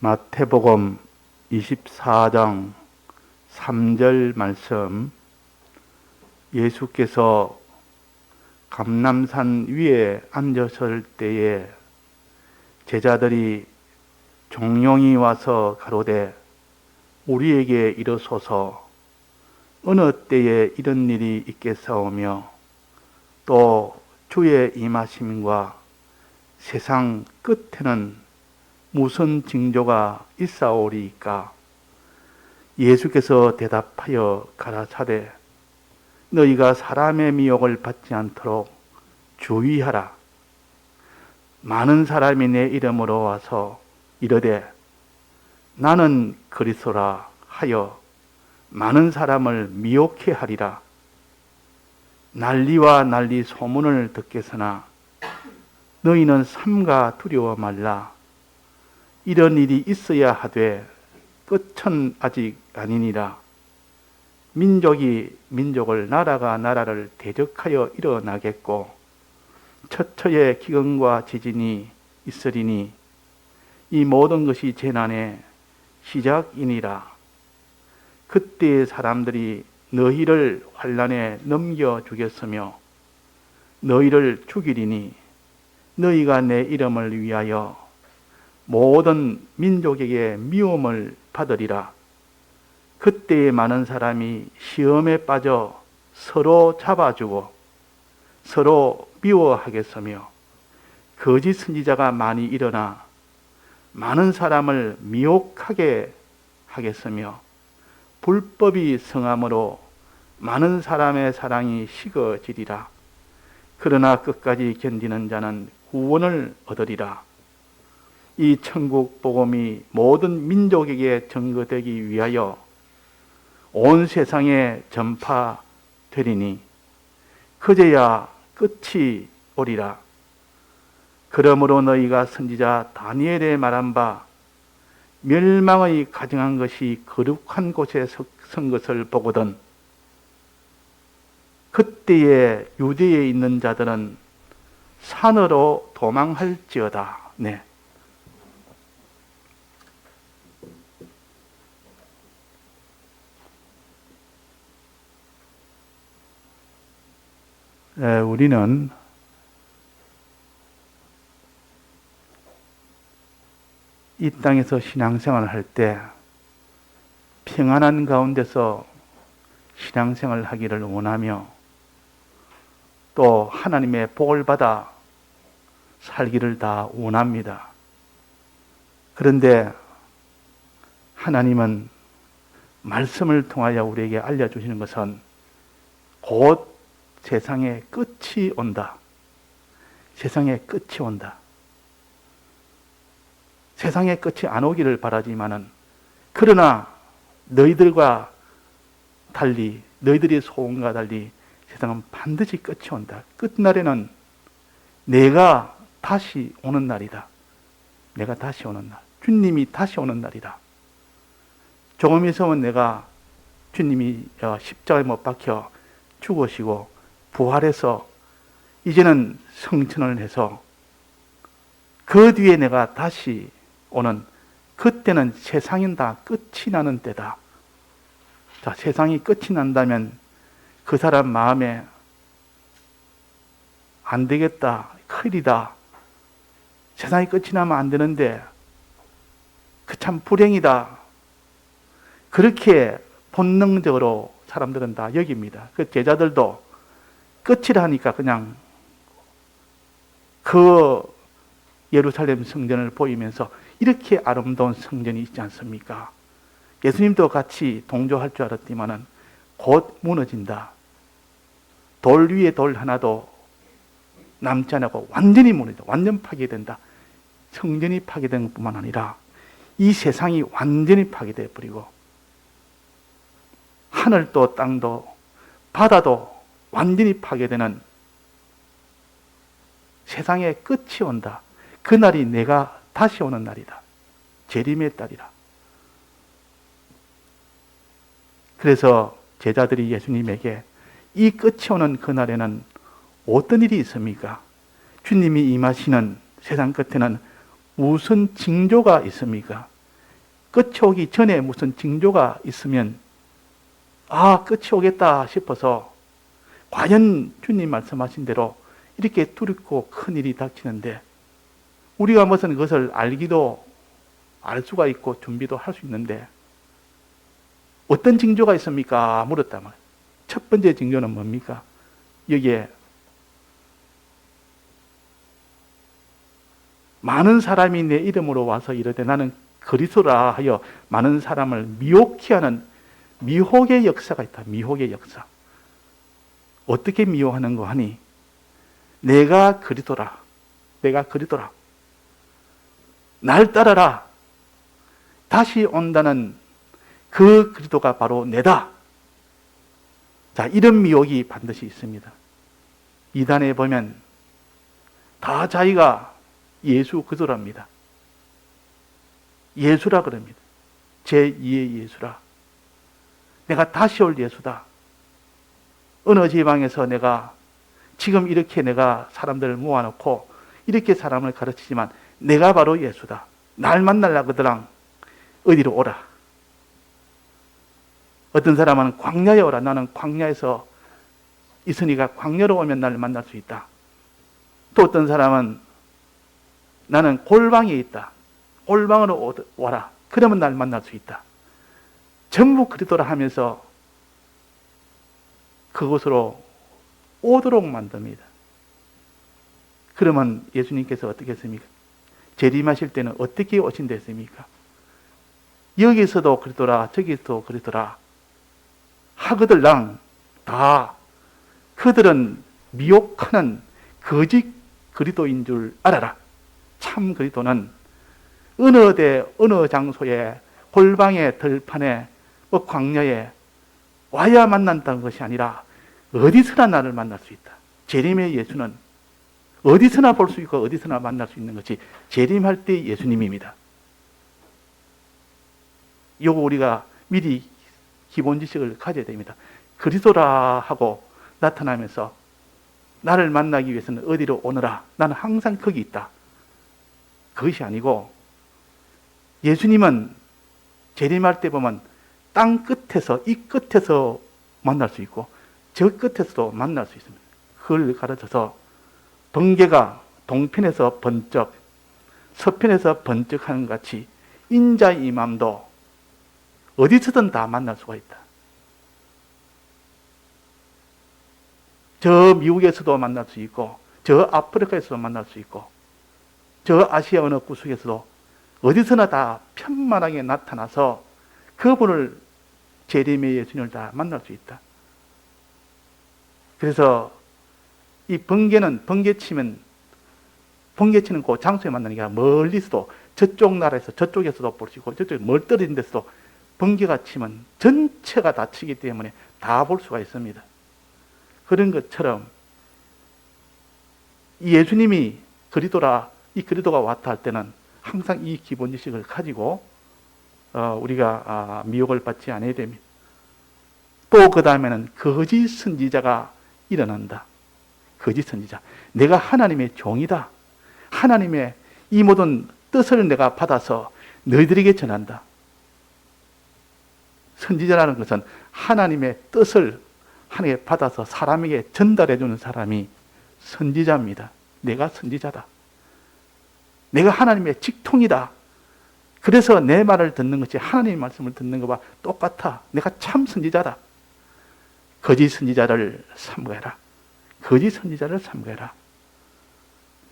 마태복음 24장 3절 말씀, 예수께서 감람산 위에 앉으실 때에 제자들이 종용이 와서 가로되 우리에게 이르소서 어느 때에 이런 일이 있겠사오며 또 주의 임하심과 세상 끝에는 무슨 징조가 있사오리이까? 예수께서 대답하여 가라사대 너희가 사람의 미혹을 받지 않도록 주의하라. 많은 사람이 내 이름으로 와서 이르되 나는 그리스도라 하여 많은 사람을 미혹해 하리라. 난리와 난리 소문을 듣겠으나 너희는 삼가 두려워 말라. 이런 일이 있어야 하되 끝은 아직 아니니라. 민족이 민족을, 나라가 나라를 대적하여 일어나겠고 처처에 기근과 지진이 있으리니 이 모든 것이 재난의 시작이니라. 그때 사람들이 너희를 환난에 넘겨주겠으며 너희를 죽이리니 너희가 내 이름을 위하여 모든 민족에게 미움을 받으리라. 그때에 많은 사람이 시험에 빠져 서로 잡아주고 서로 미워하겠으며 거짓 선지자가 많이 일어나 많은 사람을 미혹하게 하겠으며 불법이 성함으로 많은 사람의 사랑이 식어지리라. 그러나 끝까지 견디는 자는 구원을 얻으리라. 이 천국 복음이 모든 민족에게 전거되기 위하여 온 세상에 전파되리니 그제야 끝이 오리라. 그러므로 너희가 선지자 다니엘의 말한 바 멸망의 가증한 것이 거룩한 곳에 선 것을 보거든 그때에 유대에 있는 자들은 산으로 도망할지어다. 네. 우리는 이 땅에서 신앙생활을 할 때 평안한 가운데서 신앙생활을 하기를 원하며 또 하나님의 복을 받아 살기를 다 원합니다. 그런데 하나님은 말씀을 통하여 우리에게 알려주시는 것은 곧 세상의 끝이 온다. 세상의 끝이 온다. 세상의 끝이 안 오기를 바라지만은 그러나 너희들과 달리 너희들의 소원과 달리 세상은 반드시 끝이 온다. 끝날에는 내가 다시 오는 날이다. 내가 다시 오는 날. 주님이 다시 오는 날이다. 조금 있으면 내가 주님이 십자가에 못 박혀 죽으시고 부활해서 이제는 성천을 해서 그 뒤에 내가 다시 오는 그때는 세상은 다 끝이 나는 때다. 자, 세상이 끝이 난다면 그 사람 마음에 안 되겠다, 큰일이다. 세상이 끝이 나면 안 되는데 그 참 불행이다. 그렇게 본능적으로 사람들은 다 여깁니다. 그 제자들도 끝이라 하니까 그냥 그 예루살렘 성전을 보이면서 이렇게 아름다운 성전이 있지 않습니까? 예수님도 같이 동조할 줄 알았지만은 곧 무너진다. 돌 위에 돌 하나도 남지 않고 완전히 무너진다. 완전 파괴된다. 성전이 파괴된 뿐만 아니라 이 세상이 완전히 파괴되어 버리고 하늘도 땅도 바다도 완전히 파괴되는 세상의 끝이 온다. 그날이 내가 다시 오는 날이다. 재림의 딸이라. 그래서 제자들이 예수님에게 이 끝이 오는 그날에는 어떤 일이 있습니까? 주님이 임하시는 세상 끝에는 무슨 징조가 있습니까? 끝이 오기 전에 무슨 징조가 있으면 끝이 오겠다 싶어서 과연 주님 말씀하신 대로 이렇게 두렵고 큰일이 닥치는데 우리가 무슨 그것을 알기도 알 수가 있고 준비도 할 수 있는데 어떤 징조가 있습니까? 물었단 말이에요. 첫 번째 징조는 뭡니까? 여기에 많은 사람이 내 이름으로 와서 이르되 나는 그리스도라 하여 많은 사람을 미혹케 하는 미혹의 역사가 있다. 미혹의 역사. 어떻게 미혹하는 거 하니? 내가 그리스도라. 내가 그리스도라. 날 따라라. 다시 온다는 그 그리스도가 바로 내다. 자, 이런 미혹이 반드시 있습니다. 이단에 보면 다 자기가 예수 그리스도랍니다. 예수라 그럽니다. 제2의 예수라. 내가 다시 올 예수다. 어느 지방에서 내가 지금 이렇게 내가 사람들을 모아놓고 이렇게 사람을 가르치지만 내가 바로 예수다. 날 만나려고 그들랑 어디로 오라. 어떤 사람은 광야에 오라. 나는 광야에서 있으니까 광야로 오면 나를 만날 수 있다. 또 어떤 사람은 나는 골방에 있다. 골방으로 와라. 그러면 날 만날 수 있다. 전부 그리스도라 하면서 그곳으로 오도록 만듭니다. 그러면 예수님께서 어떻게 했습니까? 재림하실 때는 어떻게 오신다 했습니까? 여기서도 그리스도라 저기서도 그리스도라 하거들랑 다 그들은 미혹하는 거짓 그리스도인 줄 알아라. 참 그리스도는 어느 데 어느 장소에 골방에 들판에 광야에 와야 만난다는 것이 아니라 어디서나 나를 만날 수 있다. 재림의 예수는 어디서나 볼 수 있고 어디서나 만날 수 있는 것이 재림할 때 예수님입니다. 이거 우리가 미리 기본 지식을 가져야 됩니다. 그리스도라 하고 나타나면서 나를 만나기 위해서는 어디로 오너라. 나는 항상 거기 있다. 그것이 아니고 예수님은 재림할 때 보면 땅 끝에서 이 끝에서 만날 수 있고 저 끝에서도 만날 수 있습니다. 그걸 가르쳐서 번개가 동편에서 번쩍 서편에서 번쩍하는 것 같이 인자의 임함도 어디서든 다 만날 수가 있다. 저 미국에서도 만날 수 있고 저 아프리카에서도 만날 수 있고 저 아시아 어느 구석에서도 어디서나 다 편만하게 나타나서 그분을 재림의 예수님을 다 만날 수 있다. 그래서 이 번개는 번개치는 그 장소에 만나는 게 아니라 멀리서도 저쪽 나라에서 저쪽에서도 볼 수 있고 저쪽에 멀 떨어진 데서도 번개가 치면 전체가 다 치기 때문에 다 볼 수가 있습니다. 그런 것처럼 이 예수님이 그리스도라 이 그리스도가 왔다 할 때는 항상 이 기본 지식을 가지고 우리가 미혹을 받지 않아야 됩니다. 또 그 다음에는 거짓 선지자가 일어난다. 거짓 선지자. 내가 하나님의 종이다. 하나님의 이 모든 뜻을 내가 받아서 너희들에게 전한다. 선지자라는 것은 하나님의 뜻을 하나님께 받아서 사람에게 전달해 주는 사람이 선지자입니다. 내가 선지자다. 내가 하나님의 직통이다. 그래서 내 말을 듣는 것이 하나님의 말씀을 듣는 것과 똑같아. 내가 참 선지자다. 거짓 선지자를 삼가해라. 거짓 선지자를 삼가해라.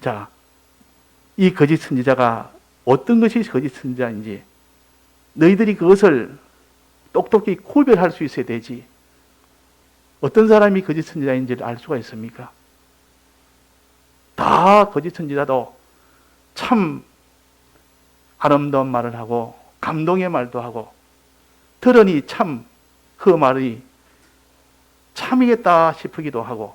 자, 이 거짓 선지자가 어떤 것이 거짓 선지자인지 너희들이 그것을 똑똑히 구별할 수 있어야 되지. 어떤 사람이 거짓 선지자인지를 알 수가 있습니까? 다 거짓 선지자도 참 아름다운 말을 하고 감동의 말도 하고 들으니 참 그 말이 참이겠다 싶기도 하고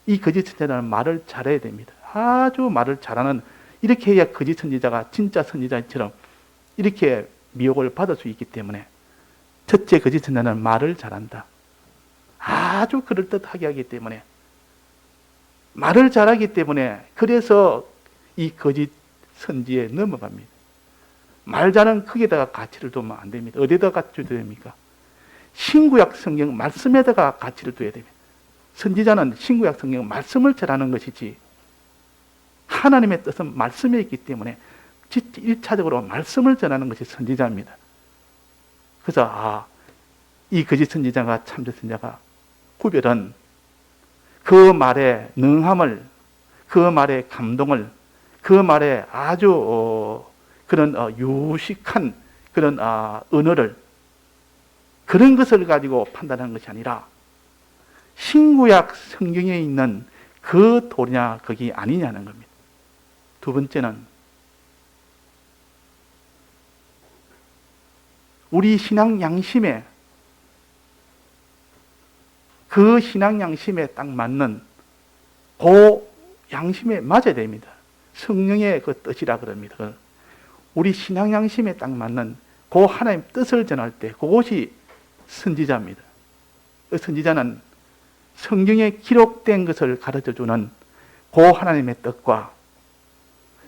이 거짓 선지자는 말을 잘해야 됩니다. 아주 말을 잘하는 이렇게 해야 거짓 선지자가 진짜 선지자처럼 이렇게 미혹을 받을 수 있기 때문에 첫째 거짓 선지자는 말을 잘한다. 아주 그럴듯하게 하기 때문에 말을 잘하기 때문에 그래서 이 거짓 선지에 넘어갑니다. 말자는 거기에다가 가치를 두면 안 됩니다. 어디에다가 가치를 둬야 됩니까? 신구약 성경 말씀에다가 가치를 둬야 됩니다. 선지자는 신구약 성경 말씀을 전하는 것이지 하나님의 뜻은 말씀에 있기 때문에 1차적으로 말씀을 전하는 것이 선지자입니다. 그래서 이 거짓 선지자가 참된 선지자가 구별은 그 말의 능함을, 그 말의 감동을, 그 말의 아주 그런 유식한 그런 언어를, 그런 것을 가지고 판단하는 것이 아니라 신구약 성경에 있는 그 도리냐 거기 아니냐는 겁니다. 두 번째는 우리 신앙 양심에, 그 신앙 양심에 딱 맞는 그 양심에 맞아야 됩니다. 성령의 그 뜻이라 그럽니다. 우리 신앙 양심에 딱 맞는 그 하나님 뜻을 전할 때 그것이 선지자입니다. 그 선지자는 성경에 기록된 것을 가르쳐주는 그 하나님의 뜻과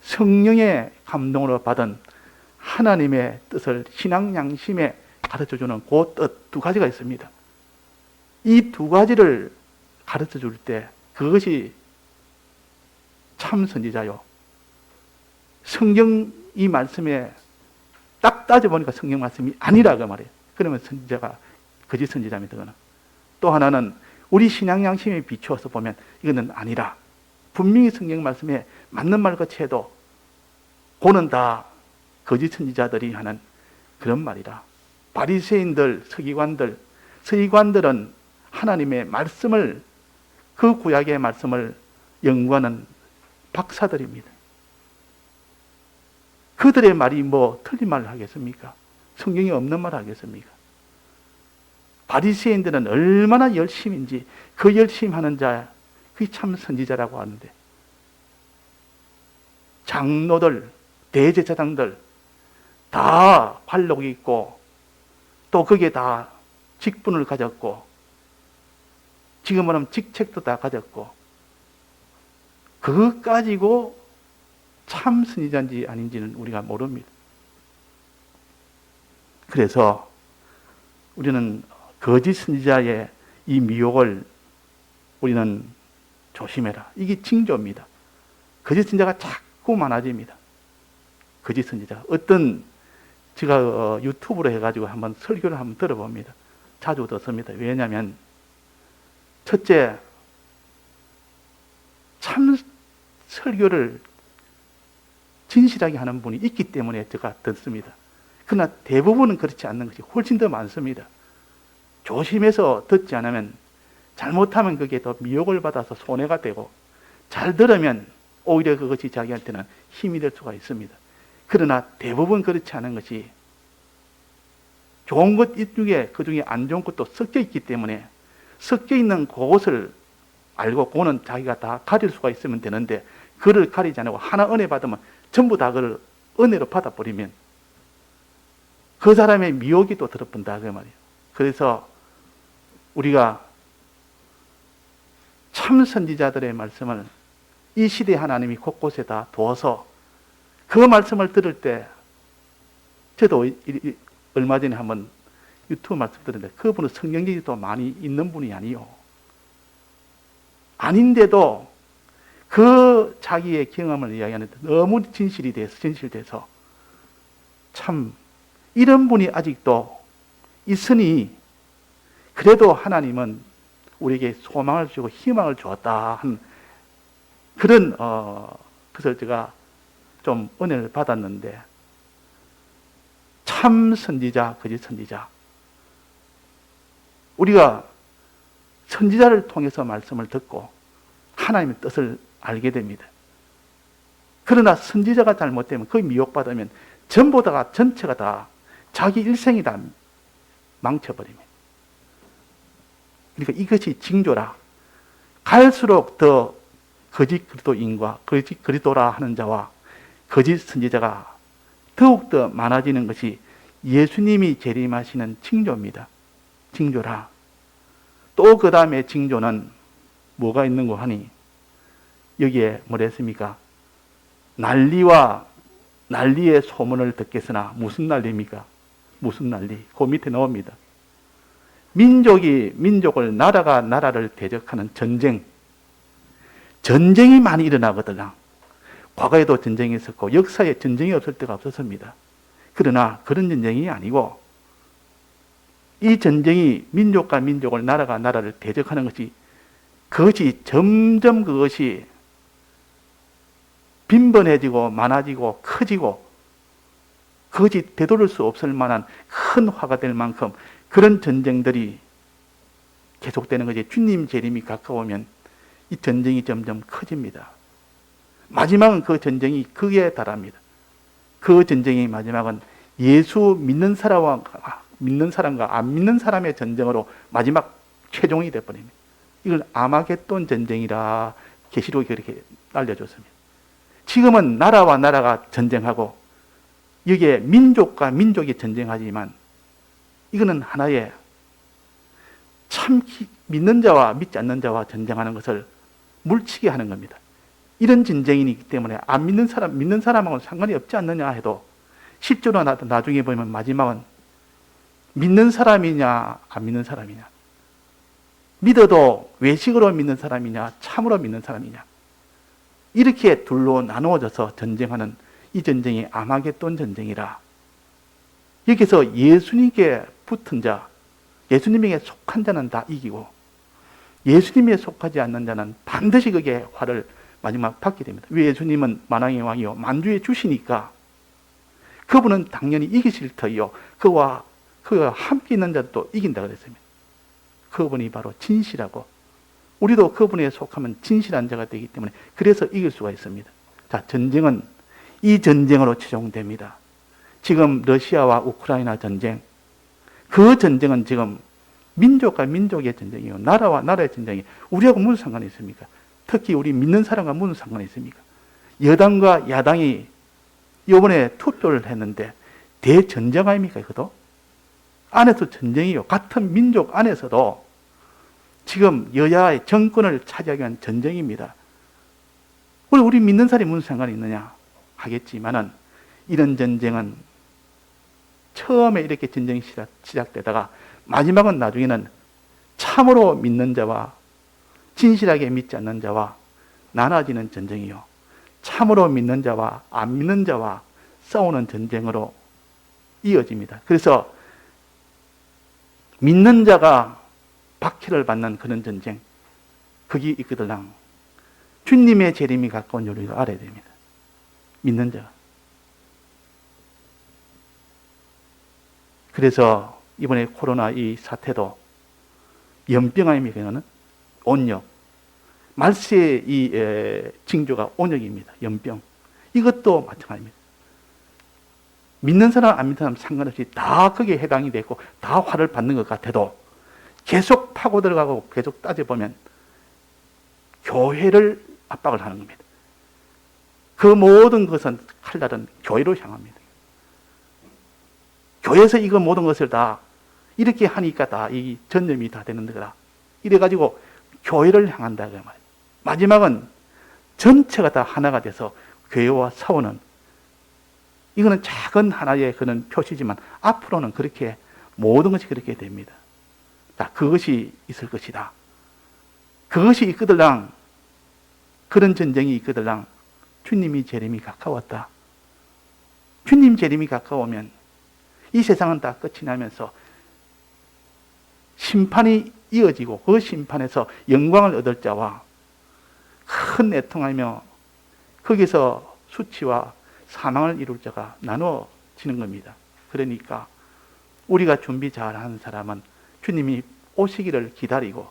성령의 감동으로 받은 하나님의 뜻을 신앙 양심에 가르쳐주는 그 뜻 두 가지가 있습니다. 이 두 가지를 가르쳐줄 때 그것이 참 선지자요. 성경 이 말씀에 딱 따져보니까 성경 말씀이 아니라고 말이에요. 그러면 선지자가 거짓 선지자입니다. 그거는. 또 하나는 우리 신앙 양심에 비추어서 보면 이거는 아니라 분명히 성경 말씀에 맞는 말 같이 해도 그는 다 거짓 선지자들이 하는 그런 말이라. 바리새인들, 서기관들은 하나님의 말씀을, 그 구약의 말씀을 연구하는 박사들입니다. 그들의 말이 뭐 틀린 말을 하겠습니까? 성경에 없는 말을 하겠습니까? 바리새인들은 얼마나 열심인지 그 열심히 하는 자, 그게 참 선지자라고 하는데, 장로들, 대제사장들 다 관록이 있고 또 거기에 다 직분을 가졌고 지금 말하면 직책도 다 가졌고 그것 가지고 참 선지자인지 아닌지는 우리가 모릅니다. 그래서 우리는 거짓 선지자의 이 미혹을 우리는 조심해라. 이게 징조입니다. 거짓 선지자가 자꾸 많아집니다. 거짓 선지자. 제가 유튜브로 해가지고 한번 설교를 한번 들어봅니다. 자주 듣습니다. 왜냐하면 첫째, 참 설교를 진실하게 하는 분이 있기 때문에 제가 듣습니다. 그러나 대부분은 그렇지 않는 것이 훨씬 더 많습니다. 조심해서 듣지 않으면, 잘못하면 그게 더 미혹을 받아서 손해가 되고, 잘 들으면 오히려 그것이 자기한테는 힘이 될 수가 있습니다. 그러나 대부분 그렇지 않은 것이 좋은 것 이쪽에 그 중에 안 좋은 것도 섞여 있기 때문에 섞여 있는 그것을 알고 그거는 자기가 다 가릴 수가 있으면 되는데 그를 가리지 않고 하나 은혜 받으면 전부 다 그걸 은혜로 받아버리면 그 사람의 미혹이 또 들어본다 그 말이에요. 그래서 우리가 참 선지자들의 말씀을 이 시대 하나님이 곳곳에 다 두어서 그 말씀을 들을 때 저도 얼마 전에 한번 유튜브 말씀 들었는데 그분은 성경적이 또 많이 있는 분이 아니요. 아닌데도 그 자기의 경험을 이야기하는데 너무 진실돼서 참 이런 분이 아직도 있으니 그래도 하나님은 우리에게 소망을 주고 희망을 주었다 한 그런 그래서 제가 좀 은혜를 받았는데 참 선지자, 거짓 선지자. 우리가 선지자를 통해서 말씀을 듣고 하나님의 뜻을 알게 됩니다. 그러나 선지자가 잘못되면 거의 미혹받으면 전부 다가 전체가 다 자기 일생이 다 망쳐버립니다. 그러니까 이것이 징조라. 갈수록 더 거짓 그리스도인과 거짓 그리스도라 하는 자와 거짓 선지자가 더욱더 많아지는 것이 예수님이 재림하시는 징조입니다. 징조라. 또 그 다음에 징조는 뭐가 있는 거 하니 여기에 뭐라 했습니까? 난리와 난리의 소문을 듣겠으나 무슨 난리입니까? 무슨 난리? 그 밑에 나옵니다. 민족이 민족을, 나라가 나라를 대적하는 전쟁. 전쟁이 많이 일어나거든요. 과거에도 전쟁이 있었고 역사에 전쟁이 없을 때가 없었습니다. 그러나 그런 전쟁이 아니고 이 전쟁이 민족과 민족을, 나라가 나라를 대적하는 것이, 그것이 점점 그것이 빈번해지고 많아지고 커지고 그것이 되돌릴 수 없을 만한 큰 화가 될 만큼 그런 전쟁들이 계속되는 것이, 주님 재림이 가까우면 이 전쟁이 점점 커집니다. 마지막은 그 전쟁이 극에 달합니다. 그 전쟁의 마지막은 예수 믿는 사람과 안 믿는 사람의 전쟁으로 마지막 최종이 되어버립니다. 이걸 아마겟돈 전쟁이라 계시록이 그렇게 알려줬습니다. 지금은 나라와 나라가 전쟁하고 여기에 민족과 민족이 전쟁하지만 이거는 하나의 참 믿는 자와 믿지 않는 자와 전쟁하는 것을 물치게 하는 겁니다. 이런 전쟁이기 때문에 안 믿는 사람, 믿는 사람하고는 상관이 없지 않느냐 해도 실제로 나중에 보면 마지막은 믿는 사람이냐 안 믿는 사람이냐, 믿어도 외식으로 믿는 사람이냐 참으로 믿는 사람이냐, 이렇게 둘로 나누어져서 전쟁하는 이 전쟁이 아마겟돈 전쟁이라, 여기서 예수님께 붙은 자, 예수님에게 속한 자는 다 이기고 예수님에 속하지 않는 자는 반드시 그게 화를 마지막 받게 됩니다. 왜? 예수님은 만왕의 왕이요 만주의 주시니까 그분은 당연히 이기실 터이요 그와 함께 있는 자도 이긴다 그랬습니다. 그분이 바로 진실하고 우리도 그분에 속하면 진실한 자가 되기 때문에 그래서 이길 수가 있습니다. 자, 전쟁은 이 전쟁으로 최종됩니다. 지금 러시아와 우크라이나 전쟁, 그 전쟁은 지금 민족과 민족의 전쟁이요 나라와 나라의 전쟁이 우리하고 무슨 상관이 있습니까? 특히 우리 믿는 사람과 무슨 상관이 있습니까? 여당과 야당이 이번에 투표를 했는데 대전쟁 아닙니까? 그것도 안에서 전쟁이요. 같은 민족 안에서도 지금 여야의 정권을 차지하기 위한 전쟁입니다. 우리 믿는 사람이 무슨 상관이 있느냐 하겠지만은 이런 전쟁은 처음에 이렇게 전쟁이 시작되다가 마지막은 나중에는 참으로 믿는 자와 진실하게 믿지 않는 자와 나눠지는 전쟁이요 참으로 믿는 자와 안 믿는 자와 싸우는 전쟁으로 이어집니다. 그래서 믿는 자가 박해를 받는 그런 전쟁, 그게 있거든요. 주님의 재림이 가까운 줄 우리가 알아야 됩니다. 믿는 자가. 그래서 이번에 코로나 이 사태도 연병 아닙니까? 이거는 온역. 말세의 이 징조가 온역입니다. 연병. 이것도 마찬가지입니다. 믿는 사람, 안 믿는 사람 상관없이 다 거기에 해당이 되고 다 화를 받는 것 같아도 계속 파고 들어가고 계속 따져보면 교회를 압박을 하는 겁니다. 그 모든 것은 칼날은 교회로 향합니다. 교회에서 이거 모든 것을 다 이렇게 하니까 다 이 전염이 다 되는 거다. 이래가지고 교회를 향한다. 그 말이에요. 마지막은 전체가 다 하나가 돼서 교회와 싸우는, 이거는 작은 하나의 그런 표시지만 앞으로는 그렇게 모든 것이 그렇게 됩니다. 자, 그것이 있을 것이다. 그것이 있거들랑, 그런 전쟁이 있거들랑 주님이 재림이 가까웠다. 주님 재림이 가까우면 이 세상은 다 끝이 나면서 심판이 이어지고 그 심판에서 영광을 얻을 자와 큰 애통하며 거기서 수치와 사망을 이룰 자가 나누어지는 겁니다. 그러니까 우리가 준비 잘하는 사람은 주님이 오시기를 기다리고,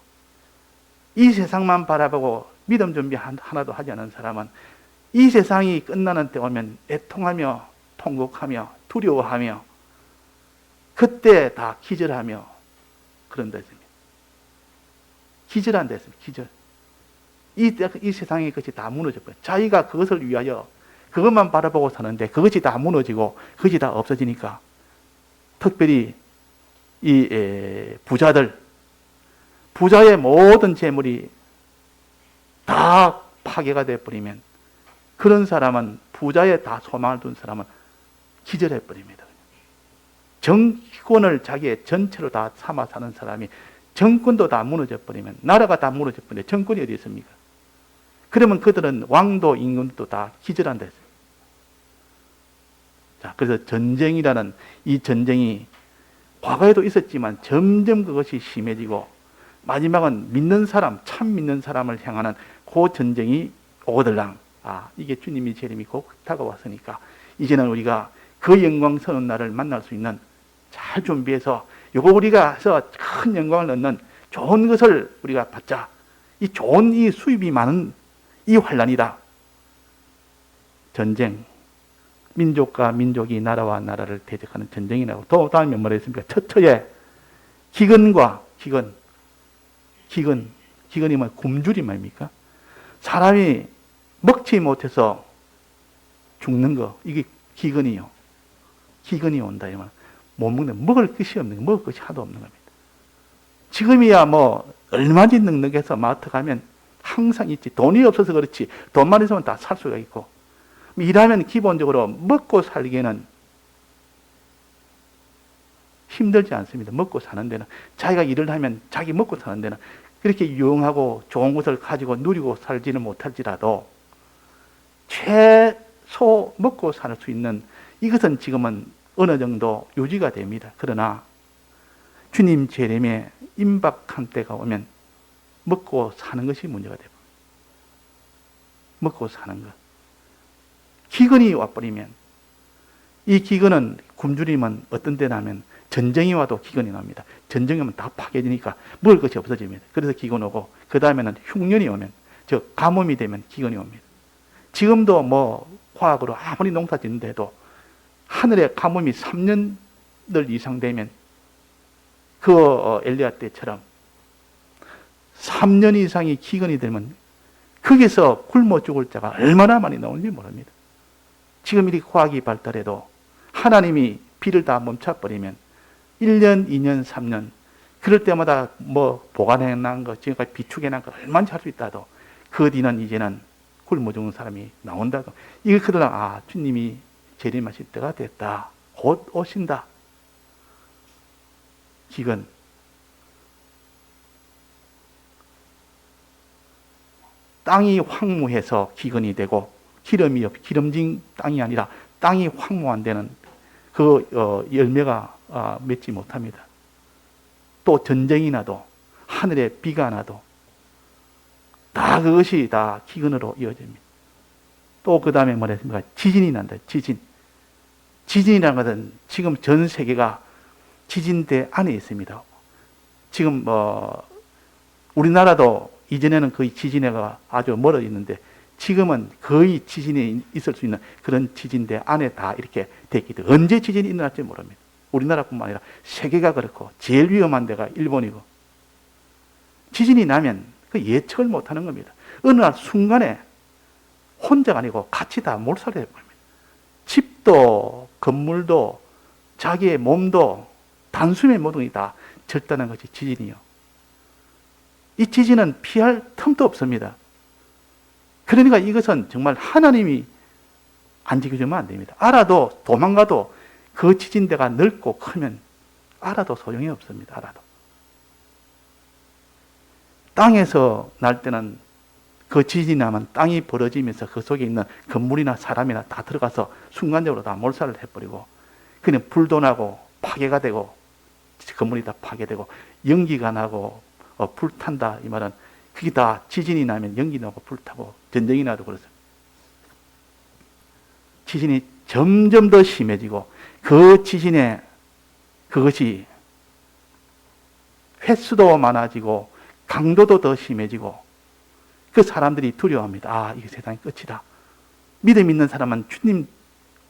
이 세상만 바라보고 믿음 준비 하나도 하지 않은 사람은 이 세상이 끝나는 때 오면 애통하며 통곡하며 두려워하며 그때 다 기절하며 그런 데입니다. 기절한 데입니다. 기절. 이 세상의 것이 다 무너져버려요. 자기가 그것을 위하여 그것만 바라보고 사는데 그것이 다 무너지고 그것이 다 없어지니까, 특별히 이 부자의 모든 재물이 다 파괴가 되어버리면 그런 사람은, 부자에 다 소망을 둔 사람은 기절해버립니다. 정권을 자기의 전체로 다 삼아 사는 사람이 정권도 다 무너져버리면, 나라가 다 무너져버리면 정권이 어디 있습니까? 그러면 그들은 왕도 임금도 다 기절한다 했어요. 자, 그래서 전쟁이라는 이 전쟁이 과거에도 있었지만 점점 그것이 심해지고 마지막은 믿는 사람, 참 믿는 사람을 향하는 그 전쟁이 오거들랑, 이게 주님이 재림이 곧 다가왔으니까 이제는 우리가 그 영광스러운 날을 만날 수 있는, 잘 준비해서 요거 우리가 해서 큰 영광을 얻는 좋은 것을 우리가 받자. 이 좋은 이 수입이 많은 이 환란이다. 전쟁, 민족과 민족이 나라와 나라를 대적하는 전쟁이라고. 또 다음에 뭐라 했습니까? 처처에 기근과 기근이 뭐 굶주림 아닙니까? 사람이 먹지 못해서 죽는 거, 이게 기근이요. 기근이 온다 이 말. 못 먹는, 먹을 것이 없는 거, 먹을 것이 하도 없는 겁니다. 지금이야 뭐 얼마든지 넉넉해서 마트 가면 항상 있지. 돈이 없어서 그렇지. 돈만 있으면 다 살 수가 있고. 일하면 기본적으로 먹고 살기에는 힘들지 않습니다. 먹고 사는 데는. 자기가 일을 하면 자기 먹고 사는 데는 그렇게 유용하고 좋은 것을 가지고 누리고 살지는 못할지라도 최소 먹고 살 수 있는 이것은 지금은 어느 정도 유지가 됩니다. 그러나 주님 재림에 임박한 때가 오면 먹고 사는 것이 문제가 됩니다. 먹고 사는 것. 기근이 와버리면, 이 기근은, 굶주림은 어떤 때냐면 전쟁이 와도 기근이 납니다. 전쟁이 오면 다 파괴되니까 먹을 것이 없어집니다. 그래서 기근 오고, 그 다음에는 흉년이 오면, 즉 가뭄이 되면 기근이 옵니다. 지금도 뭐 과학으로 아무리 농사 짓는데도 하늘에 가뭄이 3년들 이상 되면 그 엘리야 때처럼 3년 이상이 기근이 되면 거기서 굶어 죽을 자가 얼마나 많이 나오는지 모릅니다. 지금 이렇게 과학이 발달해도 하나님이 비를 다 멈춰버리면 1년, 2년, 3년 그럴 때마다 뭐 보관해 놓은 거, 지금까지 비축해 놓은 거 얼마나 할 수 있다도 그 뒤는 이제는 굶어 죽는 사람이 나온다고. 이거 그러나 주님이 재림하실 때가 됐다. 곧 오신다. 기근. 땅이 황무해서 기근이 되고 기름진 땅이 아니라 땅이 황무한 데는 그 열매가 맺지 못합니다. 또 전쟁이 나도 하늘에 비가 나도 다 그것이 다 기근으로 이어집니다. 또 그 다음에 뭐라 했습니까? 지진이 난다. 지진이라는 것은 지금 전 세계가 지진대 안에 있습니다. 지금 우리나라도 이전에는 거의 지진해가 아주 멀어 있는데 지금은 거의 지진이 있을 수 있는 그런 지진대 안에 다 이렇게 됐기 때문에 언제 지진이 일어날지 모릅니다. 우리나라뿐만 아니라 세계가 그렇고 제일 위험한 데가 일본이고, 지진이 나면 그 예측을 못하는 겁니다. 어느 날 순간에 혼자가 아니고 같이 다 몰살해 버립니다. 집도 건물도 자기의 몸도 단숨에 모든 게 다 절단한 것이 지진이요. 이 지진은 피할 틈도 없습니다. 그러니까 이것은 정말 하나님이 안 지켜주면 안 됩니다. 알아도 도망가도 그 지진대가 넓고 크면 알아도 소용이 없습니다. 알아도. 땅에서 날 때는 그 지진이 나면 땅이 벌어지면서 그 속에 있는 건물이나 사람이나 다 들어가서 순간적으로 다 몰살을 해버리고, 그냥 불도 나고 파괴가 되고 건물이 다 파괴되고 연기가 나고 불탄다. 이 말은 그게 다 지진이 나면 연기 나고 불타고 전쟁이 나도 그렇습니다. 지진이 점점 더 심해지고 그 지진에 그것이 횟수도 많아지고 강도도 더 심해지고 그 사람들이 두려워합니다. 이게 세상의 끝이다. 믿음 있는 사람은 주님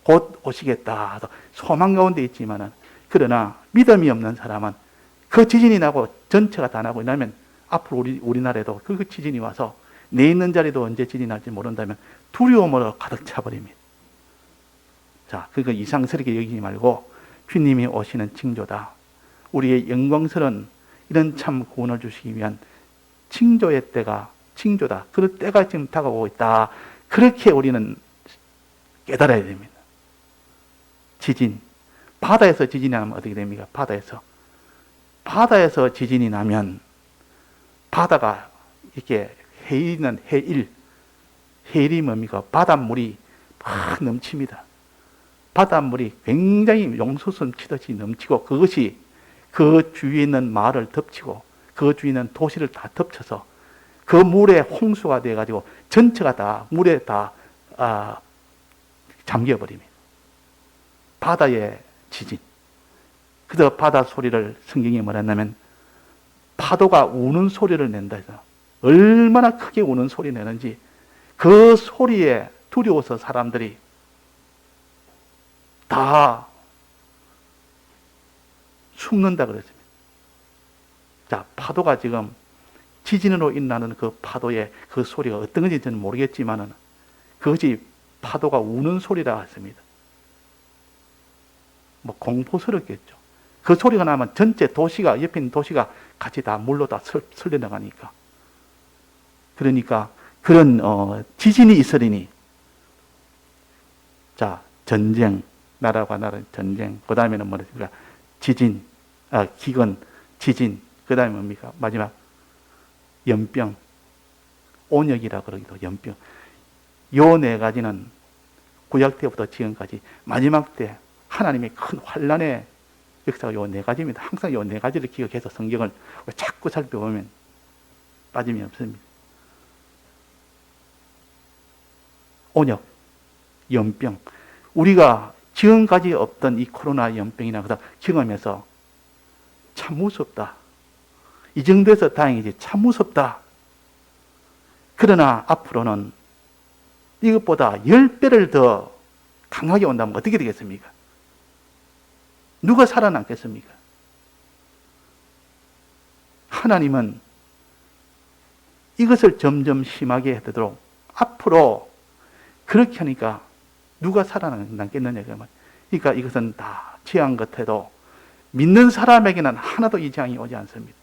곧 오시겠다. 소망 가운데 있지만은, 그러나 믿음이 없는 사람은 그 지진이 나고 전체가 다 나고 이러면 앞으로 우리나라에도 그 지진이 와서 내 있는 자리도 언제 지진이 날지 모른다면 두려움으로 가득 차버립니다. 자, 그거 이상스럽게 여기지 말고 주님이 오시는 징조다. 우리의 영광스러운 이런 참 구원을 주시기 위한 징조의 때가 징조다. 그럴 때가 지금 다가오고 있다. 그렇게 우리는 깨달아야 됩니다. 지진. 바다에서 지진이 나면 어떻게 됩니까? 바다에서 지진이 나면 바다가 이렇게 해일은 해일이 뭡니까? 바닷물이 막 넘칩니다. 바닷물이 굉장히 용수섬 치듯이 넘치고 그것이 그 주위에 있는 마을을 덮치고 그 주위에 있는 도시를 다 덮쳐서 그 물에 홍수가 돼가지고 전체가 다 물에 다 잠겨버립니다. 바다의 지진. 그래서 바다 소리를 성경이 뭐라 했냐면 파도가 우는 소리를 낸다 해서 얼마나 크게 우는 소리 내는지 그 소리에 두려워서 사람들이 다 숨는다 그랬습니다. 자, 파도가 지금 지진으로 일어나는 그 파도의 그 소리가 어떤 건지 저는 모르겠지만은 그것이 파도가 우는 소리라 했습니다. 뭐 공포스럽겠죠. 그 소리가 나면 전체 도시가, 옆에 있는 도시가 같이 다 물로 다 설려나가니까. 그러니까 그런 지진이 있으리니, 자, 전쟁, 나라와 나라 전쟁, 그 다음에는 뭐랬습니까? 지진, 기근, 지진, 그 다음에 뭡니까? 마지막 연병, 온역이라 그러기도 연병. 요 네 가지는 구약 때부터 지금까지 마지막 때 하나님의 큰 환란의 역사가 요 네 가지입니다. 항상 요 네 가지를 기억해서 성경을 자꾸 살펴보면 빠짐이 없습니다. 온역, 연병. 우리가 지금까지 없던 이 코로나 연병이나 그다 경험해서 참 무섭다. 이 정도에서 다행이지 참 무섭다. 그러나 앞으로는 이것보다 10배를 더 강하게 온다면 어떻게 되겠습니까? 누가 살아남겠습니까? 하나님은 이것을 점점 심하게 해도록 앞으로 그렇게 하니까 누가 살아남겠느냐. 그러니까 이것은 다 재앙 같아도 믿는 사람에게는 하나도 이 재앙이 오지 않습니다.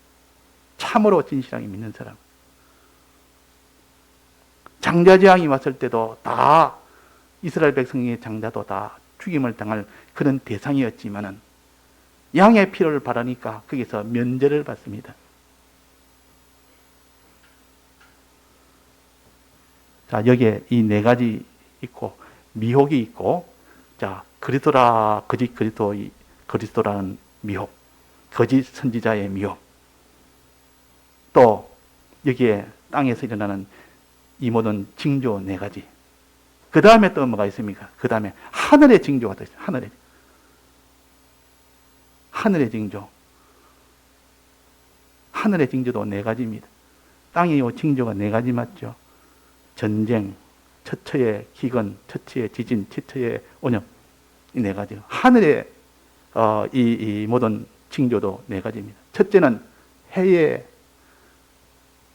참으로 진실하게 믿는 사람. 장자재앙이 왔을 때도 다 이스라엘 백성의 장자도 다 죽임을 당할 그런 대상이었지만은 양의 피를 바르니까 거기서 면제를 받습니다. 자, 여기에 이 네 가지 있고 미혹이 있고, 자, 그리스도라 거짓 그리스도라는 미혹, 거짓 선지자의 미혹, 또 여기에 땅에서 일어나는 이 모든 징조 네 가지. 그 다음에 또 뭐가 있습니까? 그 다음에 하늘의 징조가 또 있어요. 하늘의 징조. 하늘의 징조도 네 가지입니다. 땅의 요 징조가 네 가지 맞죠? 전쟁, 처처의 기근, 처처의 지진, 처처의 온역, 이 네 가지. 하늘의 이 모든 징조도 네 가지입니다. 첫째는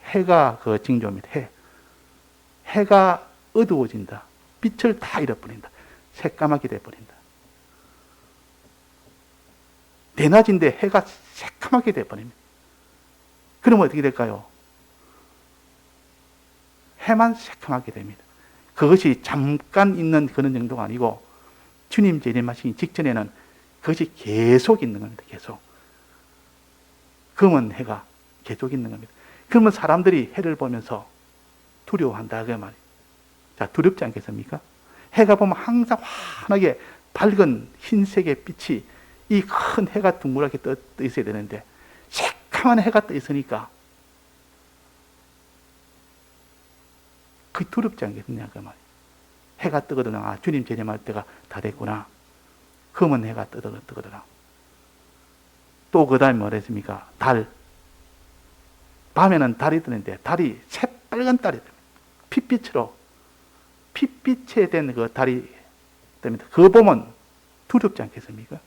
해가 그 징조입니다. 해가 어두워진다. 빛을 다 잃어버린다. 새까맣게 돼버린다. 대낮인데 해가 새까맣게 돼버립니다. 그러면 어떻게 될까요? 해만 새까맣게 됩니다. 그것이 잠깐 있는 그런 정도가 아니고 주님 재림하시기 직전에는 그것이 계속 있는 겁니다. 계속. 검은 해가 계속 있는 겁니다. 그러면 사람들이 해를 보면서 두려워한다 그 말이에요. 자, 두렵지 않겠습니까? 해가 보면 항상 환하게 밝은 흰색의 빛이 이 큰 해가 둥그랗게 떠 있어야 되는데 새카만 해가 떠 있으니까 그게 두렵지 않겠느냐 그 말이에요. 해가 뜨거든. 주님 재림할 때가 다 됐구나. 검은 해가 뜨거더라. 또 그 다음에 뭐라 했습니까? 달. 밤에는 달이 뜨는데 달이 새빨간 달이 뜹니다. 핏빛에 된 그 달이 뜹니다. 그거 보면 두렵지 않겠습니까?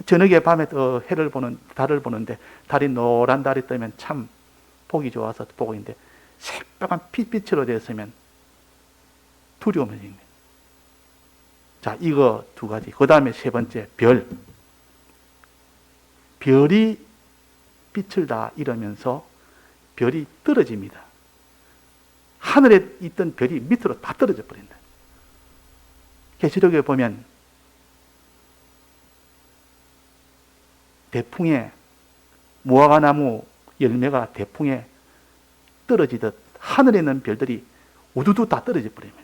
저녁에 밤에 또 달을 보는데 달이 노란 달이 뜨면 참 보기 좋아서 보고 있는데 새빨간 핏빛으로 되었으면 두려움이 생깁니다. 자, 이거 두 가지. 그 다음에 세 번째, 별. 별이 빛을 다 잃으면서 별이 떨어집니다. 하늘에 있던 별이 밑으로 다 떨어져 버린다. 계시록에 보면 대풍에 무화과나무 열매가 대풍에 떨어지듯 하늘에 있는 별들이 우두두 다 떨어져 버립니다.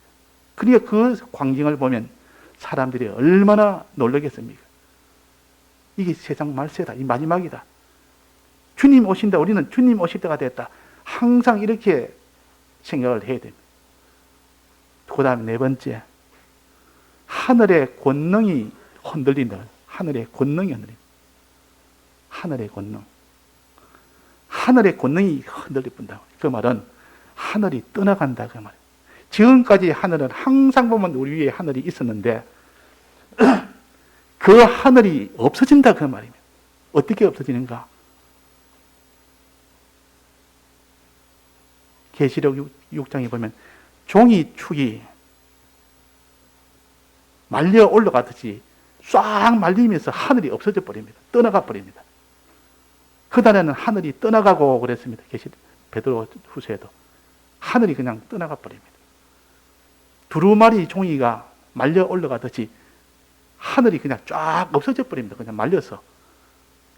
그러니까 그 광경을 보면 사람들이 얼마나 놀라겠습니까? 이게 세상 말세다. 이 마지막이다. 주님 오신다. 우리는 주님 오실 때가 됐다. 항상 이렇게 생각을 해야 됩니다. 그 다음에 네 번째, 하늘의 권능이 흔들린다. 하늘의 권능이 흔들린다. 하늘의 권능. 하늘의 권능이 흔들린다. 그 말은 하늘이 떠나간다. 그 말. 지금까지 하늘은 항상 보면 우리 위에 하늘이 있었는데 그 하늘이 없어진다. 그 말입니다. 어떻게 없어지는가? 계시록 6장에 보면 종이 축이 말려 올라가듯이 싹 말리면서 하늘이 없어져 버립니다. 떠나가 버립니다. 그날에는 하늘이 떠나가고 그랬습니다. 베드로 후서에도 하늘이 그냥 떠나가 버립니다. 두루마리 종이가 말려 올라가듯이 하늘이 그냥 쫙 없어져 버립니다. 그냥 말려서.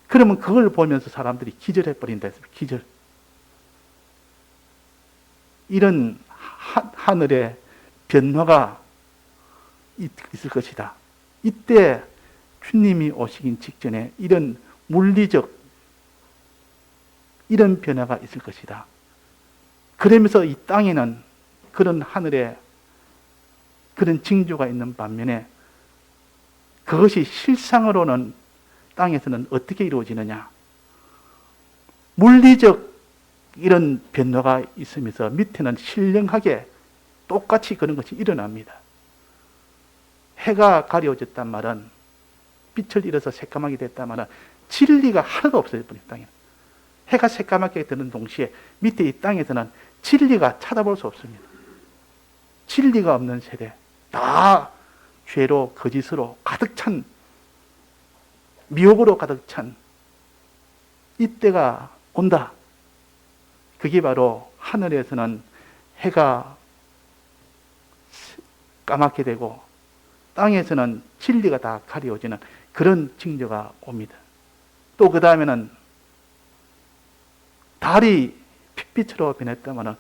그러면 그걸 보면서 사람들이 기절해 버린다 했습니다. 기절. 이런 하늘의 변화가 있을 것이다. 이때 주님이 오시긴 직전에 이런 물리적 이런 변화가 있을 것이다. 그러면서 이 땅에는 그런 하늘에 그런 징조가 있는 반면에 그것이 실상으로는 땅에서는 어떻게 이루어지느냐? 물리적 이런 변화가 있으면서 밑에는 신령하게 똑같이 그런 것이 일어납니다. 해가 가려졌단 말은 빛을 잃어서 새까맣게 됐단 말은 진리가 하나도 없어져 버립니다. 땅에는. 해가 새까맣게 되는 동시에 밑에 이 땅에서는 진리가 찾아볼 수 없습니다. 진리가 없는 세대, 다 죄로 거짓으로 가득 찬, 미혹으로 가득 찬 이때가 온다. 그게 바로 하늘에서는 해가 까맣게 되고 땅에서는 진리가 다 가려지는 그런 징조가 옵니다. 또 그 다음에는 달이 핏빛으로 변했다면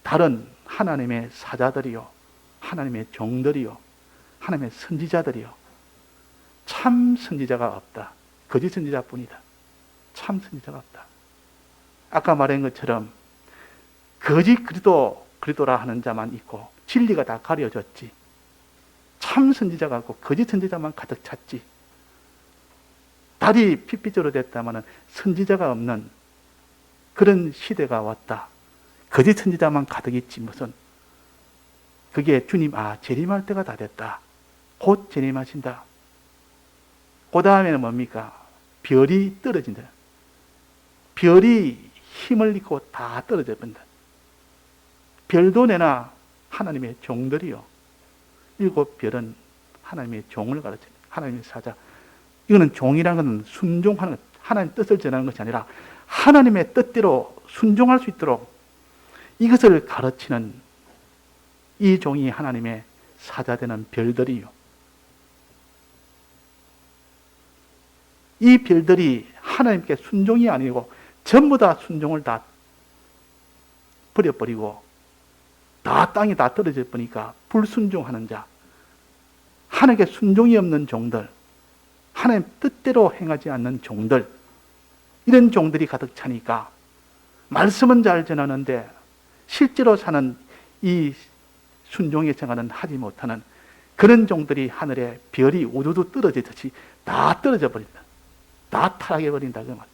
달은 하나님의 사자들이요, 하나님의 종들이요, 하나님의 선지자들이요. 참 선지자가 없다. 거짓 선지자뿐이다. 참 선지자가 없다. 아까 말한 것처럼 거짓 그리스도라 하는 자만 있고 진리가 다 가려졌지. 참 선지자가 없고 거짓 선지자만 가득 찼지. 달이 핏빛으로 됐다면 선지자가 없는 그런 시대가 왔다. 거짓 선지자만 가득 있지 무슨. 그게 주님 재림할 때가 다 됐다. 곧 재림하신다. 그 다음에는 뭡니까? 별이 떨어진다. 별이 힘을 잃고 다 떨어져 본다. 별도 내나 하나님의 종들이요. 7별은 하나님의 종을 가르칩니다. 하나님의 사자. 이거는 종이라는 것은 순종하는 것, 하나님의 뜻을 전하는 것이 아니라 하나님의 뜻대로 순종할 수 있도록 이것을 가르치는 이 종이 하나님의 사자되는 별들이요. 이 별들이 하나님께 순종이 아니고 전부 다 순종을 다 버려버리고 다 땅에 다 떨어져 버리니까 불순종하는 자, 하나님께 순종이 없는 종들, 하나님 뜻대로 행하지 않는 종들, 이런 종들이 가득 차니까 말씀은 잘 전하는데 실제로 사는 이 순종의 생활은 하지 못하는 그런 종들이 하늘에 별이 우두두 떨어지듯이 다 떨어져 버린다. 다 타락해 버린다. 그 말.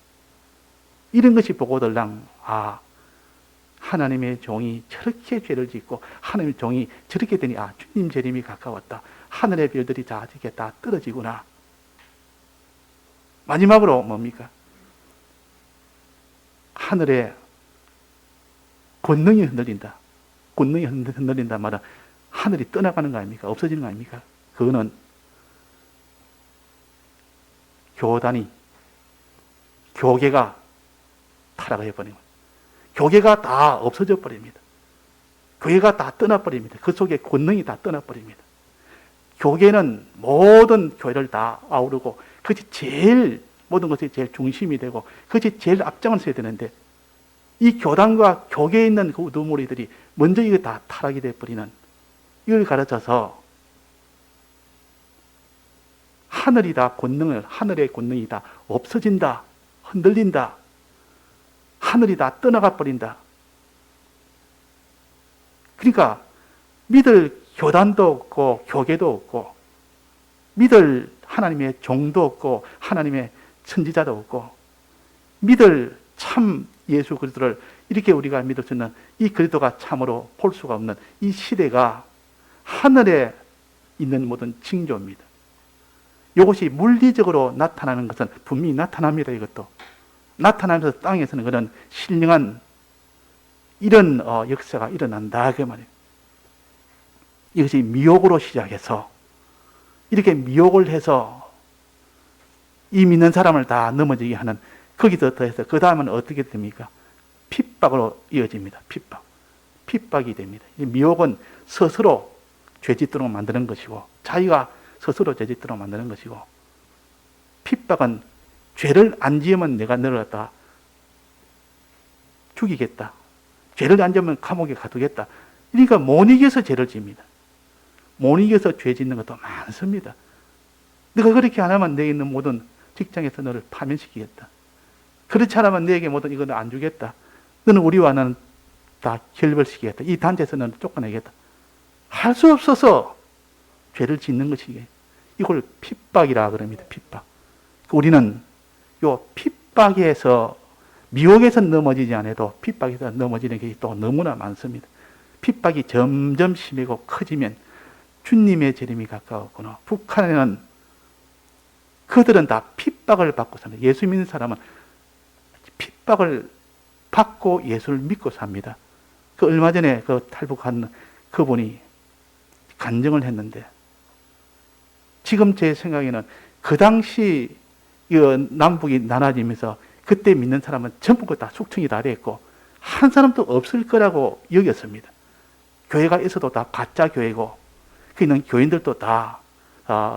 이런 것이 보고들랑 하나님의 종이 저렇게 죄를 짓고 하나님의 종이 저렇게 되니 주님 재림이 가까웠다. 하늘의 별들이 다 저렇게 다 떨어지구나. 마지막으로 뭡니까? 하늘의 권능이 흔들린다. 권능이 흔들린다 말은 하늘이 떠나가는 거 아닙니까? 없어지는 거 아닙니까? 그거는 교계가 타락해 버린 거예요. 교계가 다 없어져 버립니다. 교회가 다 떠나버립니다. 그 속에 권능이 다 떠나버립니다. 교계는 모든 교회를 다 아우르고 그것이 제일 모든 것이 제일 중심이 되고 그것이 제일 앞장을 서야 되는데 이 교단과 교계에 있는 그 우두머리들이 먼저 이거 다 타락이 돼버리는 이걸 가르쳐서 하늘이 다 권능을, 하늘의 권능이 다 없어진다, 흔들린다, 하늘이 다 떠나가 버린다. 그러니까 믿을 교단도 없고 교계도 없고 믿을 하나님의 종도 없고 하나님의 선지자도 없고 믿을 참 예수 그리스도를 이렇게 우리가 믿을 수 있는 이 그리스도가 참으로 볼 수가 없는 이 시대가 하늘에 있는 모든 징조입니다. 이것이 물리적으로 나타나는 것은 분명히 나타납니다. 이것도 나타나면서 땅에서는 그런 신령한 이런 역사가 일어난다 그 말이에요. 이것이 미혹으로 시작해서 이렇게 미혹을 해서 이 믿는 사람을 다 넘어지게 하는 거기서 더해서 그 다음은 어떻게 됩니까? 핍박으로 이어집니다. 핍박이 됩니다. 이 미혹은 스스로 죄짓도록 만드는 것이고 자기가 스스로 죄짓도록 만드는 것이고 핍박은 죄를 안 지으면 내가 너를 갖다 죽이겠다. 죄를 안 지으면 감옥에 가두겠다. 그러니까 못 이겨서 죄를 집니다. 못 이겨서 죄 짓는 것도 많습니다. 네가 그렇게 안 하면 내게 있는 모든 직장에서 너를 파면시키겠다. 그렇지 않으면 내게 모든 이거는 안 주겠다. 너는 우리와 나는 다 결별시키겠다. 이 단체에서 너는 쫓아내겠다. 할 수 없어서 죄를 짓는 것이게. 이걸 핍박이라 그럽니다. 핍박. 우리는 요 핍박에서 미혹에서 넘어지지 않아도 핍박에서 넘어지는 게 또 너무나 많습니다. 핍박이 점점 심해고 커지면 주님의 재림이 가까웠구나. 북한에는 그들은 다 핍박을 받고 삽니다. 예수 믿는 사람은 핍박을 받고 예수를 믿고 삽니다. 그 얼마 전에 그 탈북한 그분이 간증을 했는데 지금 제 생각에는 그 당시 남북이 나눠지면서 그때 믿는 사람은 전부 다 숙청이 다 됐고 한 사람도 없을 거라고 여겼습니다. 교회가 있어도 다 가짜 교회고 그 있는 교인들도 다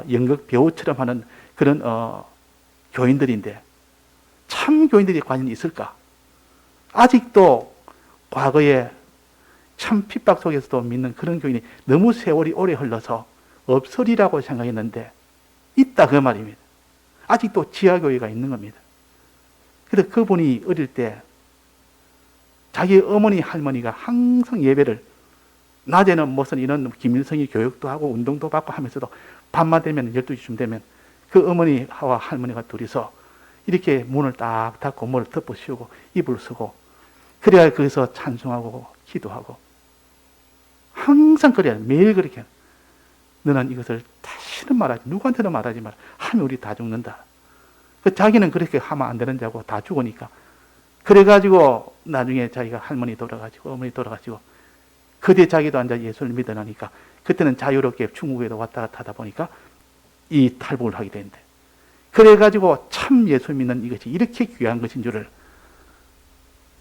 연극 배우처럼 하는 그런 교인들인데 참 교인들이 과연 있을까? 아직도 과거에 참 핍박 속에서도 믿는 그런 교인이 너무 세월이 오래 흘러서 없으리라고 생각했는데 있다 그 말입니다. 아직도 지하교회가 있는 겁니다. 그래서 그분이 어릴 때 자기 어머니 할머니가 항상 예배를 낮에는 무슨 이런 김일성이 교육도 하고 운동도 받고 하면서도 밤만 되면 12시쯤 되면 그 어머니와 할머니가 둘이서 이렇게 문을 딱 닫고 문을 덮어 씌우고 이불을 쓰고 그래야 거기서 찬송하고 기도하고 항상 그래야 매일 그렇게 너는 이것을 다시는 말하지 누구한테는 말하지 마라 하면 우리 다 죽는다. 자기는 그렇게 하면 안 되는 자고 다 죽으니까 그래가지고 나중에 자기가 할머니 돌아가시고 어머니 돌아가시고 그때 자기도 앉아 예수를 믿어나니까 그때는 자유롭게 중국에도 왔다 갔다 하다 보니까 이 탈북을 하게 되는데 그래가지고 참 예수 믿는 이것이 이렇게 귀한 것인 줄을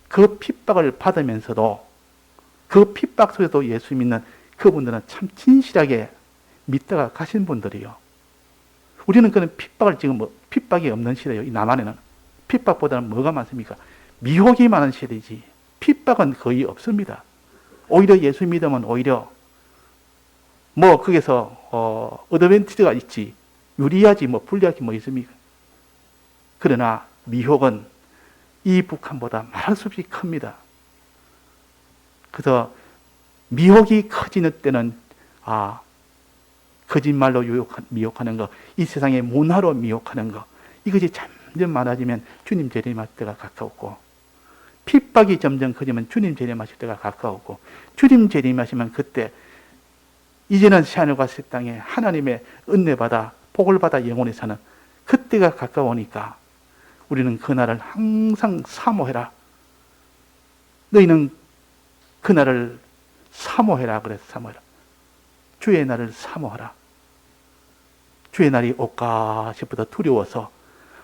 그 핍박을 받으면서도 그 핍박 속에도 예수 믿는 그분들은 참 진실하게 믿다가 가신 분들이요. 우리는 그런 핍박을 지금 핍박이 없는 시대예요. 이 남한에는 핍박보다는 뭐가 많습니까? 미혹이 많은 시대이지 핍박은 거의 없습니다. 오히려 예수 믿으면 오히려 거기서 어드밴티지가 있지 유리하지 불리하지 있습니까? 그러나 미혹은 이 북한보다 말할 수 없이 큽니다. 그래서 미혹이 커지는 때는 거짓말로 미혹하는 거, 이 세상의 문화로 미혹하는 거 이것이 점점 많아지면 주님 재림하실 때가 가까웠고 핍박이 점점 커지면 주님 재림하실 때가 가까웠고 주님 재림하시면 그때 이제는 새하늘과 새 땅에 하나님의 은혜 받아 복을 받아 영원히 사는 그때가 가까우니까 우리는 그날을 항상 사모해라. 너희는 그날을 사모해라. 그래서 사모해라. 주의 날을 사모하라. 주의 날이 올까 싶어서 두려워서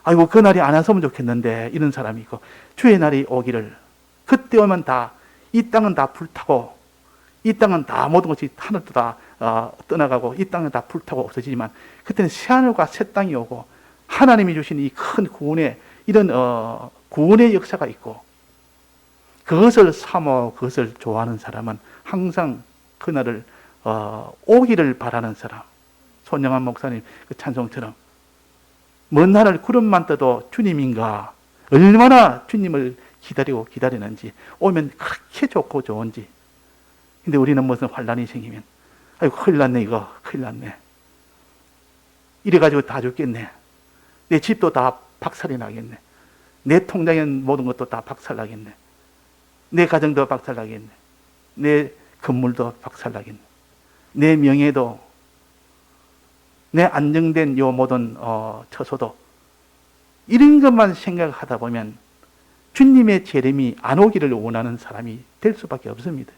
아이고 그 날이 안 왔으면 좋겠는데 이런 사람이 있고 주의 날이 오기를 그때 오면 다 이 땅은 다 불타고 이 땅은 다 모든 것이 하늘도 다 떠나가고 이 땅은 다 불타고 없어지지만 그때는 새하늘과 새 땅이 오고 하나님이 주신 이 큰 구원의 이런 구원의 역사가 있고 그것을 사모하고 그것을 좋아하는 사람은 항상 그날을 오기를 바라는 사람. 손영한 목사님 그 찬송처럼 먼 하늘 구름만 떠도 주님인가, 얼마나 주님을 기다리고 기다리는지, 오면 그렇게 좋고 좋은지. 근데 우리는 무슨 환란이 생기면 아이고 큰일 났네, 이거 큰일 났네, 이래가지고 다 죽겠네, 내 집도 다 박살이 나겠네, 내 통장에 모든 것도 다 박살나겠네, 내 가정도 박살나겠네, 내 건물도 박살나겠네, 내 명예도, 내 안정된 요 모든 처소도, 이런 것만 생각하다 보면 주님의 재림이 안 오기를 원하는 사람이 될 수밖에 없습니다.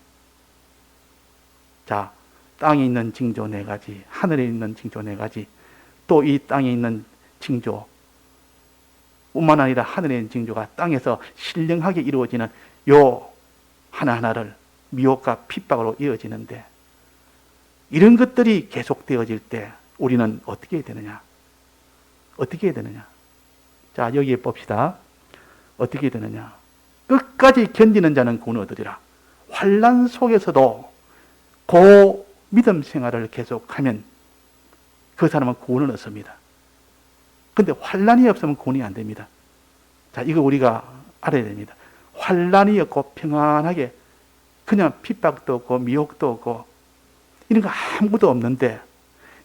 자, 땅에 있는 징조 4가지, 하늘에 있는 징조 4가지, 또 이 땅에 있는 징조 뿐만 아니라 하늘에 있는 징조가 땅에서 신령하게 이루어지는 요 하나하나를 미혹과 핍박으로 이어지는데, 이런 것들이 계속되어질 때 우리는 어떻게 해야 되느냐? 어떻게 해야 되느냐? 자, 여기에 봅시다. 어떻게 해야 되느냐? 끝까지 견디는 자는 구원을 얻으리라. 환난 속에서도 그 믿음 생활을 계속하면 그 사람은 구원을 얻습니다. 근데 환난이 없으면 구원이 안 됩니다. 자, 이거 우리가 알아야 됩니다. 환난이 없고 평안하게 그냥 핍박도 없고 미혹도 없고 이런 거 아무것도 없는데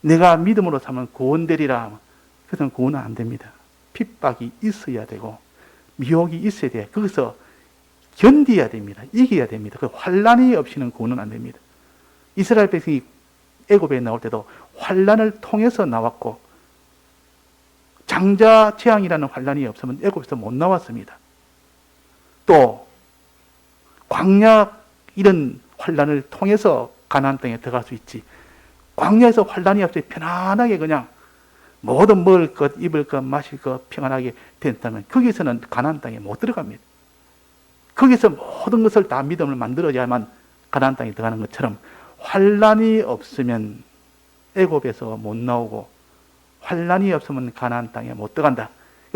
내가 믿음으로 살면 구원되리라, 그것은 구원은 안 됩니다. 핍박이 있어야 되고 미혹이 있어야 돼. 거기서 견디어야 됩니다. 이겨야 됩니다. 그 환난이 없이는 구원은 안 됩니다. 이스라엘 백성이 애굽에 나올 때도 환난을 통해서 나왔고, 장자 재앙이라는 환난이 없으면 애굽에서 못 나왔습니다. 또 광야 이런 환난을 통해서 가나안 땅에 들어갈 수 있지, 광야에서 환난이 없이 편안하게 그냥 모든 먹을 것, 입을 것, 마실 것 평안하게 된다면 거기서는 가나안 땅에 못 들어갑니다. 거기서 모든 것을 다 믿음을 만들어야만 가나안 땅에 들어가는 것처럼 환난이 없으면 애굽에서 못 나오고 환난이 없으면 가나안 땅에 못 들어간다.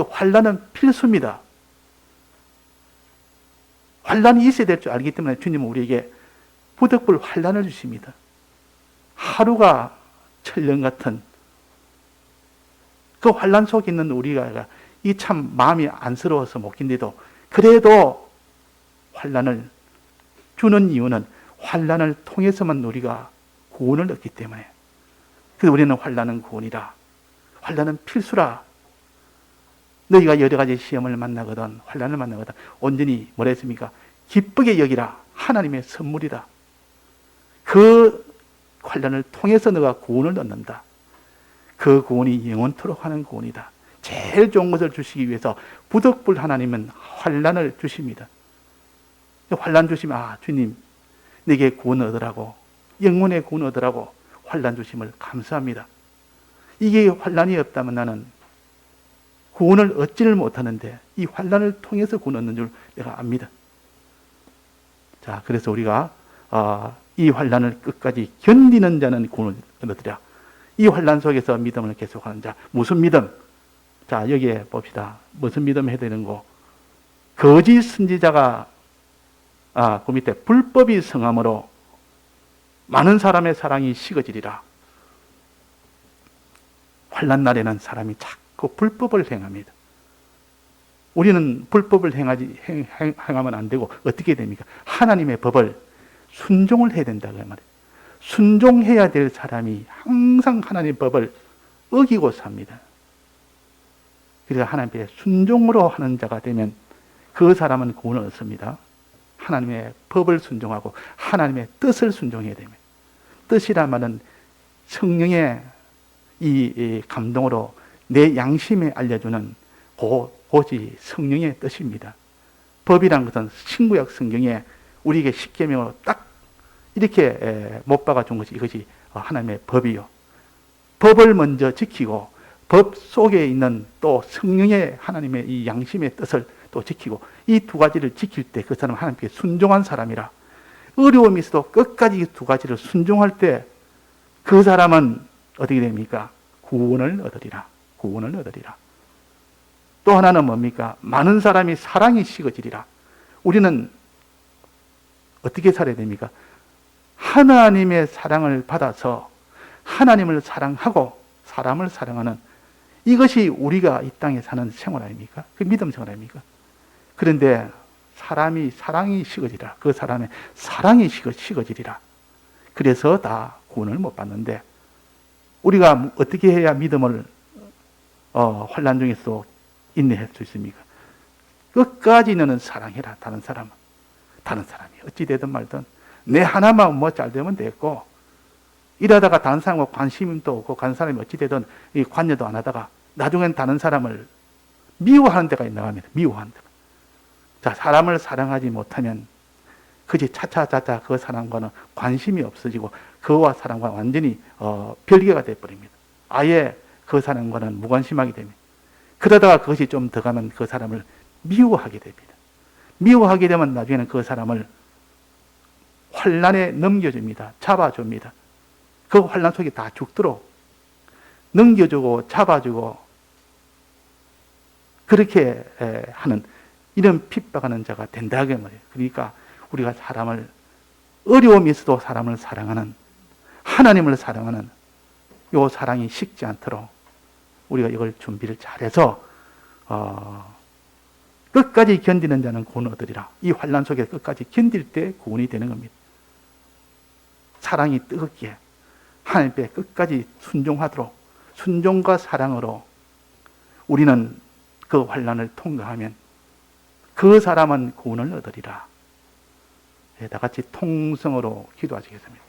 환난은 필수입니다. 환난이 있어야 될 줄 알기 때문에 주님은 우리에게 부득불 환난을 주십니다. 하루가 천년 같은 그 환난 속에 있는 우리가 이 참 마음이 안쓰러워서 못 견디도 그래도 환난을 주는 이유는 환난을 통해서만 우리가 구원을 얻기 때문에, 그래서 우리는 환난은 구원이라, 환난은 필수라. 너희가 여러 가지 시험을 만나거든, 환난을 만나거든 온전히 뭐라 했습니까? 기쁘게 여기라. 하나님의 선물이다. 그 환난을 통해서 너가 구원을 얻는다. 그 구원이 영원토록 하는 구원이다. 제일 좋은 것을 주시기 위해서 부득불 하나님은 환난을 주십니다. 환난 주시면 주님 내게 구원 얻으라고, 영혼의 구원 얻으라고 환난 주심을 감사합니다. 이게 환난이 없다면 나는 구원을 얻지를 못하는데 이 환난을 통해서 구원 얻는 줄 내가 압니다. 자, 그래서 우리가 이 환난을 끝까지 견디는 자는 구원을 얻으리라. 이 환난 속에서 믿음을 계속하는 자, 무슨 믿음? 자, 여기에 봅시다. 무슨 믿음 해야 되는 거? 거짓 선지자가 그 밑에 불법이 성함으로 많은 사람의 사랑이 식어지리라. 환난 날에는 사람이 자꾸 불법을 행합니다. 우리는 불법을 행하면 안 되고 어떻게 됩니까? 하나님의 법을 순종을 해야 된다 그 말이에요. 순종해야 될 사람이 항상 하나님의 법을 어기고 삽니다. 그래서 하나님의 순종으로 하는 자가 되면 그 사람은 구원을 얻습니다. 하나님의 법을 순종하고 하나님의 뜻을 순종해야 됩니다. 뜻이란 말은 성령의 이 감동으로 내 양심에 알려주는 고지 성령의 뜻입니다. 법이란 것은 신구약 성경에 우리에게 십계명으로 딱 이렇게 못 박아준 것이 이것이 하나님의 법이요. 법을 먼저 지키고 법 속에 있는 또 성령의 하나님의 이 양심의 뜻을 또 지키고 이 두 가지를 지킬 때 그 사람은 하나님께 순종한 사람이라. 어려움이 있어도 끝까지 이 두 가지를 순종할 때 그 사람은 어떻게 됩니까? 구원을 얻으리라. 구원을 얻으리라. 또 하나는 뭡니까? 많은 사람이 사랑이 식어지리라. 우리는 어떻게 살아야 됩니까? 하나님의 사랑을 받아서 하나님을 사랑하고 사람을 사랑하는 이것이 우리가 이 땅에 사는 생활 아닙니까? 그 믿음 생활 아닙니까? 그런데 사랑이 식어지리라. 그 사람의 사랑이 식어지리라. 그래서 다 구원을 못 받는데 우리가 어떻게 해야 믿음을 환난 중에서 인내할 수 있습니까? 끝까지 너는 사랑해라. 다른 사람이 어찌 되든 말든 내 하나만 뭐 잘 되면 됐고 이러다가 다른 사람과 관심도 없고 다른 사람이 어찌 되든 관여도 안 하다가 나중엔 다른 사람을 미워하는 데가 나갑니다. 미워하는 데가. 자, 사람을 사랑하지 못하면 그지 차차차차 그 사람과는 관심이 없어지고 그와 사람과 완전히 별개가 되어버립니다. 아예 그 사람과는 무관심하게 됩니다. 그러다가 그것이 좀 더 가면 그 사람을 미워하게 됩니다. 미워하게 되면 나중에는 그 사람을 환난에 넘겨줍니다. 잡아줍니다. 그 환난 속에 다 죽도록 넘겨주고 잡아주고 그렇게 하는 이런 핍박하는 자가 된다 그 말이에요. 그러니까 우리가 사람을 어려움이 있어도 사람을 사랑하는 하나님을 사랑하는 요 사랑이 식지 않도록 우리가 이걸 준비를 잘해서 끝까지 견디는 자는 구원 얻으리라. 이 환난 속에 끝까지 견딜 때 구원이 되는 겁니다. 사랑이 뜨겁게 하나님 앞에 끝까지 순종하도록 순종과 사랑으로 우리는 그 환난을 통과하면 그 사람은 구원을 얻으리라. 다 같이 통성으로 기도하시겠습니다.